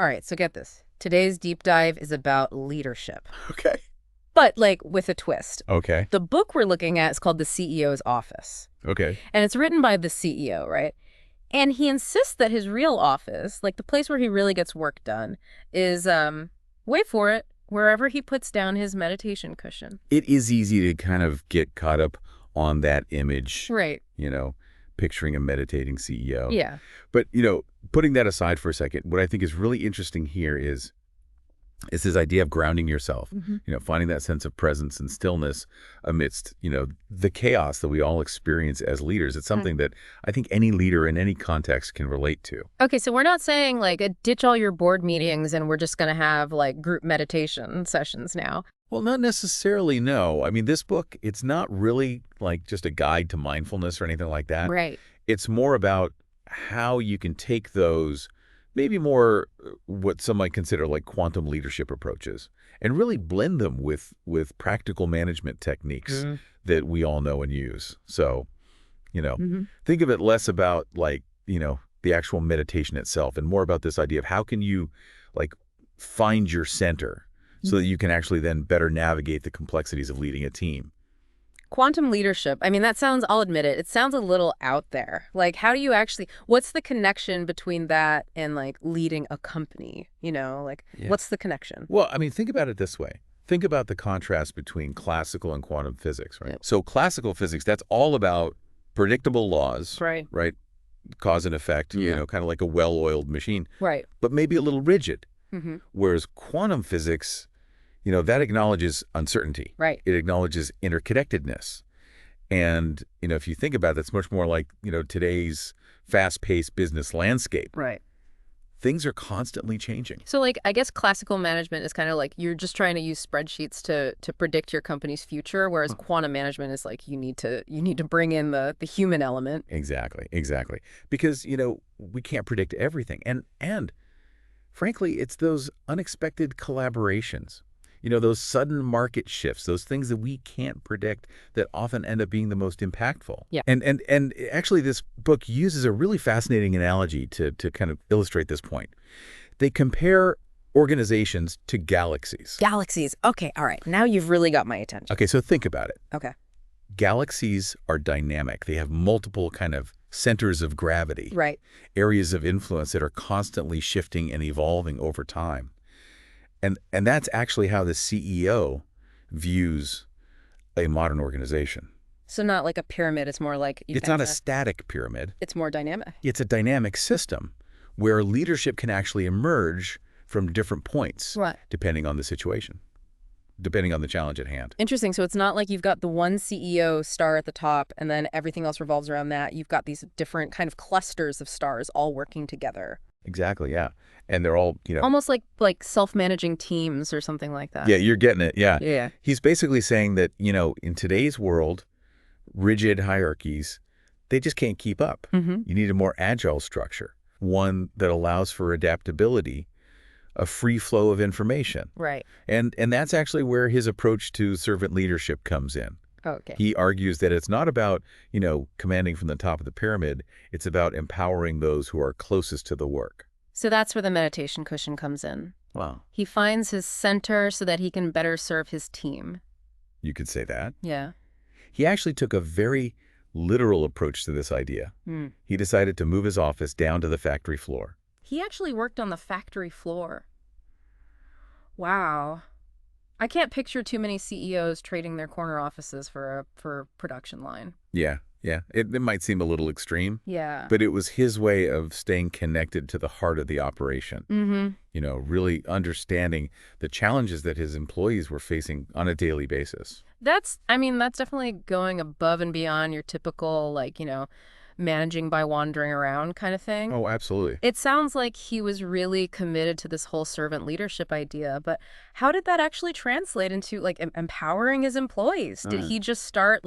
All right, so get this. Today's deep dive is about leadership, Okay. but like with a twist. Okay. The book we're looking at is called The CEO's Office, Okay. and it's written by the CEO, right? And he insists that his real office, like the place where he really gets work done, is, wait for it, wherever he puts down his meditation cushion. It is easy to kind of get caught up on that image, Right. picturing a meditating CEO. Yeah. But, putting that aside for a second, what I think is really interesting here is this idea of grounding yourself, finding that sense of presence and stillness amidst, the chaos that we all experience as leaders. It's something that I think any leader in any context can relate to. Okay, so we're not saying like ditch all your board meetings and we're just going to have like group meditation sessions now. Well, not necessarily, no. I mean, this book, it's not really like just a guide to mindfulness or anything like that. Right. It's more about how you can take those maybe more what some might consider like quantum leadership approaches and really blend them with practical management techniques that we all know and use. So, think of it less about like, the actual meditation itself and more about this idea of how can you like find your center so that you can actually then better navigate the complexities of leading a team. Quantum leadership. I mean, I'll admit it sounds a little out there. Like, how do you actually, what's the connection between that and like leading a company? What's the connection? Well, I mean, think about it this way. Think about the contrast between classical and quantum physics, right? Yep. So classical physics, that's all about predictable laws, Right. Cause and effect, kind of like a well-oiled machine, Right. but maybe a little rigid. Mm-hmm. Whereas quantum physics, that acknowledges uncertainty. Right. It acknowledges interconnectedness. And, if you think about it, it's much more like, today's fast-paced business landscape. Right. Things are constantly changing. So like, I guess classical management is kind of like you're just trying to use spreadsheets to predict your company's future, whereas quantum management is like you need to bring in the human element. Exactly. Because, we can't predict everything. And frankly, it's those unexpected collaborations, those sudden market shifts, those things that we can't predict that often end up being the most impactful. Yeah. And actually this book uses a really fascinating analogy to kind of illustrate this point. They compare organizations to galaxies. Galaxies. Okay. All right. Now you've really got my attention. Okay, so think about it. Okay. Galaxies are dynamic. They have multiple kind of centers of gravity. Right. Areas of influence that are constantly shifting and evolving over time. And that's actually how the CEO views a modern organization. So not like a pyramid, it's more like... It's not a static pyramid. It's more dynamic. It's a dynamic system where leadership can actually emerge from different points, Right. depending on the situation, depending on the challenge at hand. Interesting. So it's not like you've got the one CEO star at the top and then everything else revolves around that. You've got these different kind of clusters of stars all working together. Exactly, yeah. And they're all, Almost like self-managing teams or something like that. Yeah, you're getting it, yeah. Yeah. He's basically saying that, in today's world, rigid hierarchies, they just can't keep up. Mm-hmm. You need a more agile structure, one that allows for adaptability, a free flow of information. Right. And that's actually where his approach to servant leadership comes in. Okay. He argues that it's not about, commanding from the top of the pyramid. It's about empowering those who are closest to the work. So that's where the meditation cushion comes in. Wow. He finds his center so that he can better serve his team. You could say that. Yeah. He actually took a very literal approach to this idea. He decided to move his office down to the factory floor. He actually worked on the factory floor. Wow. I can't picture too many CEOs trading their corner offices for a production line. Yeah. It might seem a little extreme. Yeah. But it was his way of staying connected to the heart of the operation. Mm-hmm. Really understanding the challenges that his employees were facing on a daily basis. That's definitely going above and beyond your typical, managing by wandering around kind of thing. Oh, absolutely. It sounds like he was really committed to this whole servant leadership idea, but how did that actually translate into empowering his employees? Did he just start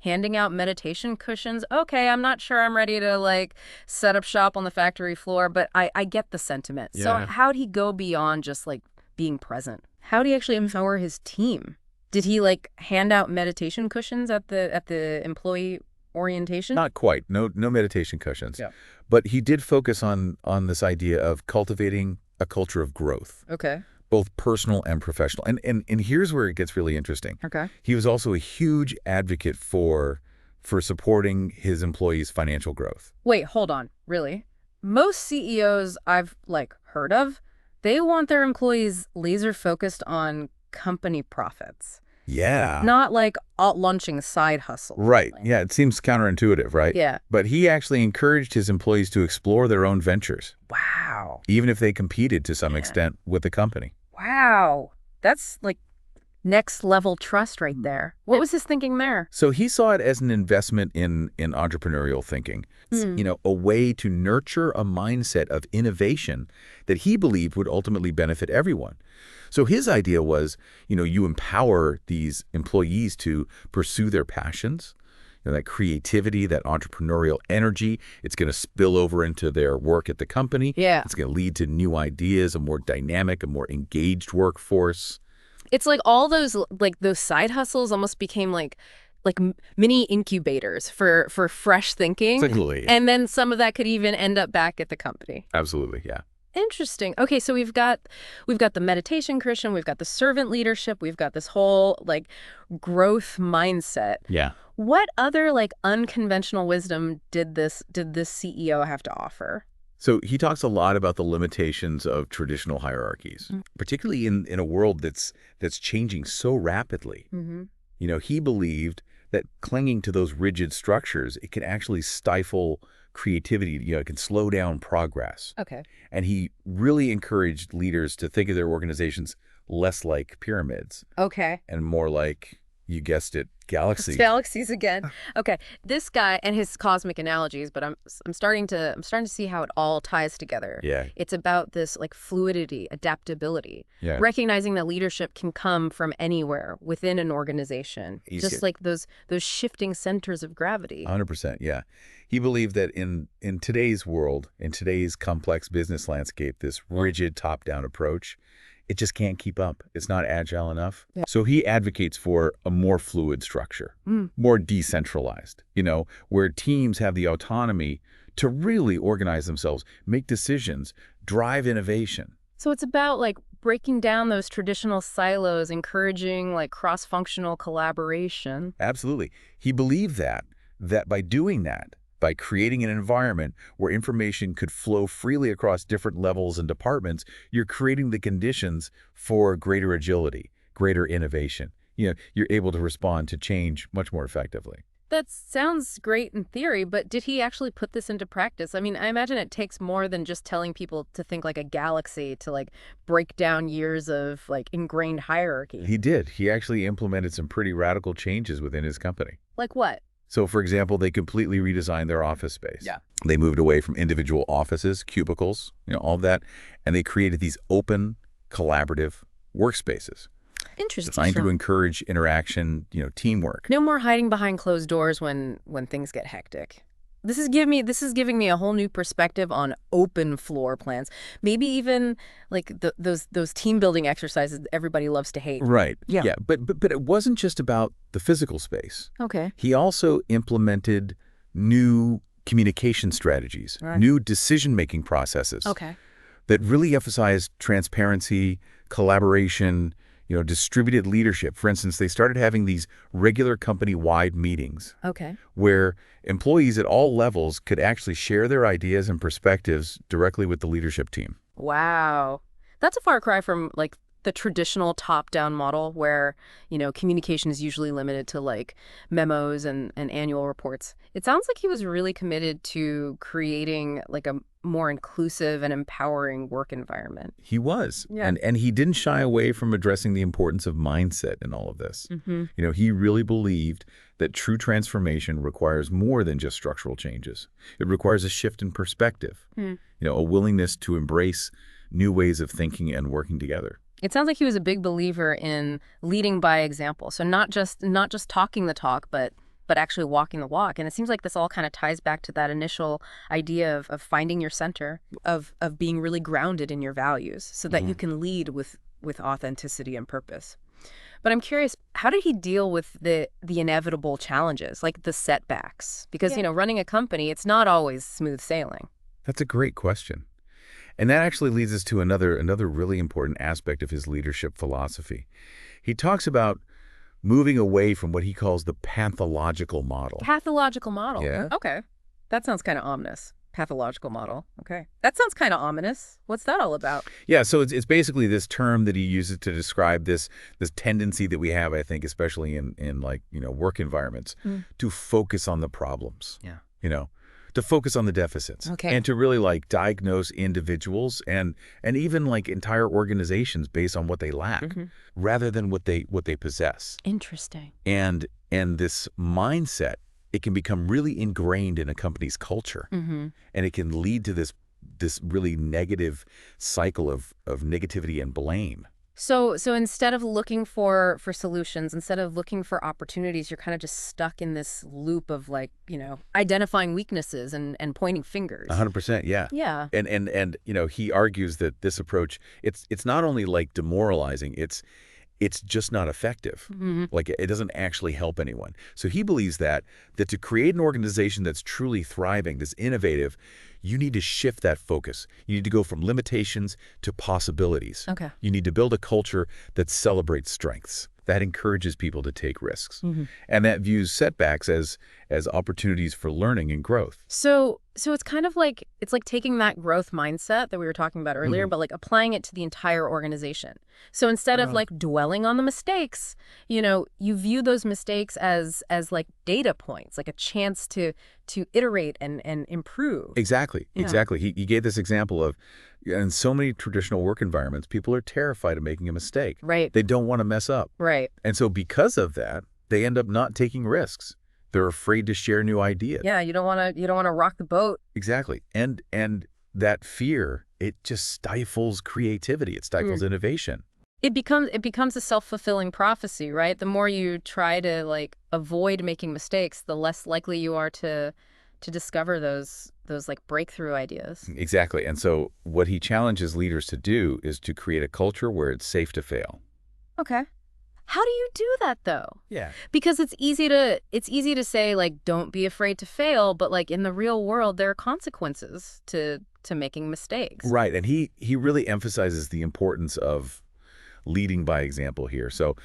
handing out meditation cushions? Okay, I'm not sure I'm ready to set up shop on the factory floor, but I get the sentiment. Yeah. So how'd he go beyond just being present? How'd he actually empower his team? Did he hand out meditation cushions at the employee orientation? Not quite. No meditation cushions. Yeah. But he did focus on this idea of cultivating a culture of growth, Okay. both personal and professional. And here's where it gets really interesting. Okay. He was also a huge advocate for supporting his employees' financial growth. Wait, hold on. Really? Most CEOs I've, heard of, they want their employees laser focused on company profits. Yeah. Not out-lunching side hustles. Right. Yeah, it seems counterintuitive, right? Yeah. But he actually encouraged his employees to explore their own ventures, Wow. even if they competed to some extent with the company. Wow. That's next level trust right there. What was his thinking there? So he saw it as an investment in entrepreneurial thinking. It's, a way to nurture a mindset of innovation that he believed would ultimately benefit everyone. So his idea was, you empower these employees to pursue their passions, that creativity, that entrepreneurial energy. It's going to spill over into their work at the company. Yeah. It's going to lead to new ideas, a more dynamic, a more engaged workforce. It's like all those side hustles almost became like mini incubators for fresh thinking. Exactly. And then some of that could even end up back at the company. Absolutely, yeah. Interesting. Okay, so we've got the meditation Christian, we've got the servant leadership, we've got this whole growth mindset. Yeah. What other unconventional wisdom did this CEO have to offer? So he talks a lot about the limitations of traditional hierarchies, particularly in a world that's changing so rapidly. Mm-hmm. He believed that clinging to those rigid structures, it can actually stifle creativity. It can slow down progress. Okay. And he really encouraged leaders to think of their organizations less like pyramids. Okay. And more like, you guessed it, galaxies. It's galaxies again. Okay. This guy and his cosmic analogies, but I'm starting to see how it all ties together. Yeah. It's about this fluidity, adaptability, Yeah. recognizing that leadership can come from anywhere within an organization, just like those shifting centers of gravity. 100%, yeah. He believed that in today's world, in today's complex business landscape, this rigid top-down approach, it just can't keep up. It's not agile enough. Yeah. So he advocates for a more fluid structure, more decentralized, where teams have the autonomy to really organize themselves, make decisions, drive innovation. So it's about breaking down those traditional silos, encouraging cross-functional collaboration. Absolutely. He believed that by doing that, by creating an environment where information could flow freely across different levels and departments, you're creating the conditions for greater agility, greater innovation. You're able to respond to change much more effectively. That sounds great in theory, but did he actually put this into practice? I mean, I imagine it takes more than just telling people to think like a galaxy to break down years of ingrained hierarchy. He did. He actually implemented some pretty radical changes within his company. Like what? So, for example, they completely redesigned their office space. Yeah. They moved away from individual offices, cubicles, all of that, and they created these open, collaborative workspaces. Interesting. Designed to encourage interaction, teamwork. No more hiding behind closed doors when things get hectic. This is giving me a whole new perspective on open floor plans. Maybe even those team building exercises everybody loves to hate. Right. Yeah. Yeah. But it wasn't just about the physical space. Okay. He also implemented new communication strategies, right. New decision-making processes. Okay. That really emphasized transparency, collaboration, distributed leadership. For instance, they started having these regular company-wide meetings. Okay. Where employees at all levels could actually share their ideas and perspectives directly with the leadership team. Wow. That's a far cry from the traditional top-down model where, communication is usually limited to memos and annual reports. It sounds like he was really committed to creating a more inclusive and empowering work environment. He was. Yeah. And he didn't shy away from addressing the importance of mindset in all of this. Mm-hmm. He really believed that true transformation requires more than just structural changes. It requires a shift in perspective, a willingness to embrace new ways of thinking and working together. It sounds like he was a big believer in leading by example. So not just talking the talk, but actually walking the walk. And it seems like this all kind of ties back to that initial idea of finding your center, of being really grounded in your values so that you can lead with authenticity and purpose. But I'm curious, how did he deal with the inevitable challenges, like the setbacks? Because, running a company, it's not always smooth sailing. That's a great question. And that actually leads us to another really important aspect of his leadership philosophy. He talks about moving away from what he calls the pathological model. Pathological model. Yeah. Okay. That sounds kind of ominous. Pathological model. Okay. That sounds kind of ominous. What's that all about? Yeah, so it's basically this term that he uses to describe this tendency that we have, I think, especially in like, work environments, to focus on the problems. Yeah. To focus on the deficits. Okay. And to really like diagnose individuals and even like entire organizations based on what they lack rather than what they possess. Interesting. And this mindset, it can become really ingrained in a company's culture, and it can lead to this really negative cycle of negativity and blame. So instead of looking for solutions, instead of looking for opportunities, you're kind of just stuck in this loop of like, identifying weaknesses and pointing fingers. 100%, yeah. Yeah. And he argues that this approach, it's not only like demoralizing, it's just not effective. Like it doesn't actually help anyone. So he believes that to create an organization that's truly thriving, that's innovative, you need to shift that focus. You need to go from limitations to possibilities. Okay. You need to build a culture that celebrates strengths, that encourages people to take risks, and that views setbacks as opportunities for learning and growth. So it's kind of like taking that growth mindset that we were talking about earlier, but like applying it to the entire organization. So instead of like dwelling on the mistakes, you view those mistakes as like data points, like a chance to iterate and improve. Exactly. He gave this example of, in so many traditional work environments, people are terrified of making a mistake. Right. They don't want to mess up. Right. And so because of that, they end up not taking risks. They're afraid to share new ideas. Yeah, you don't want to rock the boat. Exactly. And that fear, it just stifles creativity. It stifles innovation. It becomes a self-fulfilling prophecy, right? The more you try to like avoid making mistakes, the less likely you are to discover those like breakthrough ideas. Exactly. And so what he challenges leaders to do is to create a culture where it's safe to fail. Okay. How do you do that though? Yeah. Because it's easy to say like don't be afraid to fail, but like in the real world there are consequences to making mistakes. Right. And he really emphasizes the importance of leading by example here. So,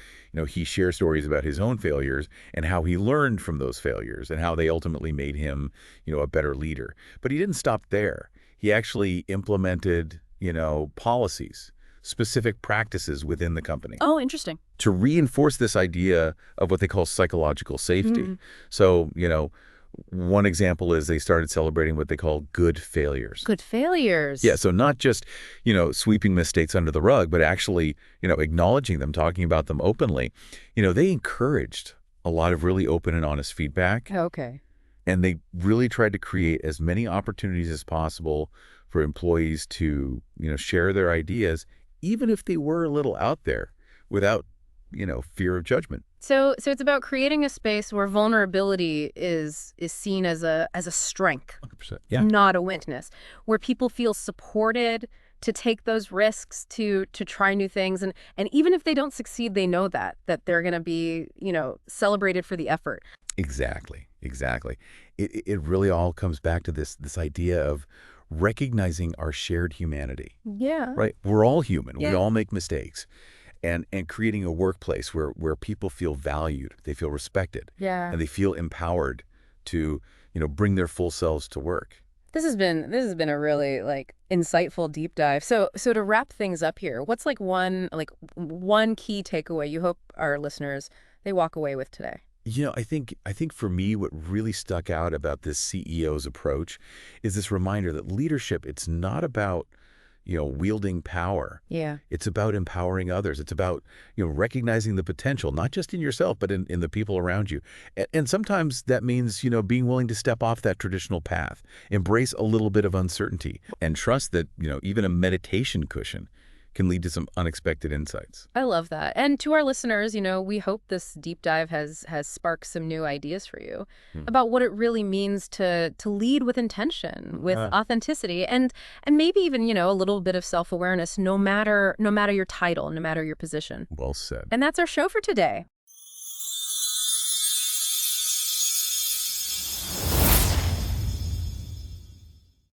he shares stories about his own failures and how he learned from those failures and how they ultimately made him, a better leader. But he didn't stop there. He actually implemented, policies, specific practices within the company. Oh, interesting. To reinforce this idea of what they call psychological safety. So, one example is they started celebrating what they call good failures. Good failures. Yeah, so not just, sweeping mistakes under the rug, but actually, acknowledging them, talking about them openly. They encouraged a lot of really open and honest feedback. Okay. And they really tried to create as many opportunities as possible for employees to, share their ideas, even if they were a little out there, without, fear of judgment. So it's about creating a space where vulnerability is seen as a strength, 100%. Yeah. not a weakness, where people feel supported to take those risks, to try new things, and even if they don't succeed, they know that they're going to be, celebrated for the effort. Exactly. It really all comes back to this idea of recognizing our shared humanity. Yeah. Right? We're all human. Yeah. We all make mistakes. And creating a workplace where people feel valued, they feel respected, Yeah. and they feel empowered to, bring their full selves to work. This has been a really like insightful deep dive. So to wrap things up here, what's like one key takeaway you hope our listeners they walk away with today? I think for me, what really stuck out about this CEO's approach is this reminder that leadership, it's not about wielding power. Yeah. It's about empowering others. It's about, recognizing the potential, not just in yourself, but in the people around you. And sometimes that means, being willing to step off that traditional path, embrace a little bit of uncertainty, and trust that, even a meditation cushion can lead to some unexpected insights. I love that. And to our listeners, we hope this deep dive has sparked some new ideas for you about what it really means to lead with intention, with authenticity, and maybe even, a little bit of self-awareness, no matter your title, no matter your position. Well said. And that's our show for today.